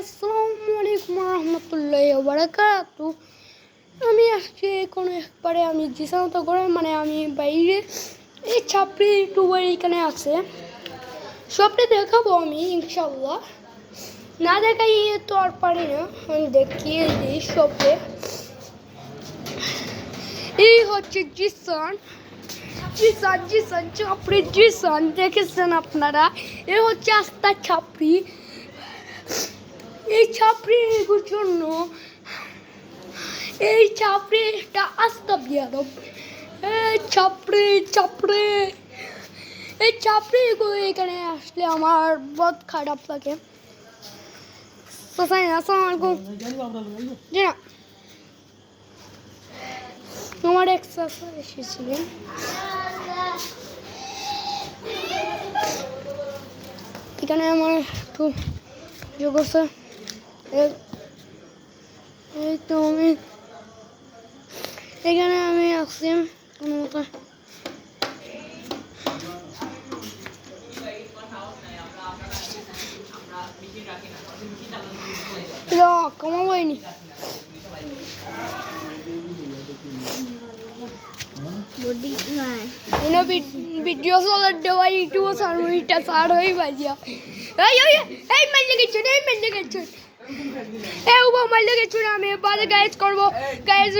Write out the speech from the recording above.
আসসালামু আলাইকুম রহমতুল্লাহি ওয়া বারাকাতু। আমি আজকে কোনো একবারে আমি জিসামতো করে মানে আমি বাইরে এই ছাপড়ি ইউটিউবার এখানে আছে, সবটা দেখাবো আমি ইনশাল্লাহ। না দেখাই তো আর পারি না, আমি দেখিয়ে দিই সবটা। এই হচ্ছে জিসান জিসান জিসান ছাপড়ি জিসান, দেখেছেন আপনারা? এ হচ্ছে আস্তা ছাপড়ি। এই ছাপড়ির জন্য এই ছাপড়িটা আস্তা বিয়াদব। এই ছাপড়ি ছাপড়ি এই ছাপড়িগুলো এখানে আসলে আমার বহুত খারাপ লাগে। আসসালামু আলাইকুম। জি না, আমার এক চাচা এসেছিলেন। এখানে আমার একটু যোগ আছে। এই তো আমি এখানে আমি আসছি কোনো মতো। কমাবইনি ভিডিও চলার দেওয়া ইউটিউব সার্ভিসটা সার হয়ে বাজিয়া। এই মারলে গেছো, এই মারলে গেছো, এই মারলে গেছো। আমি বাজে গাইজ করবো, গাইজ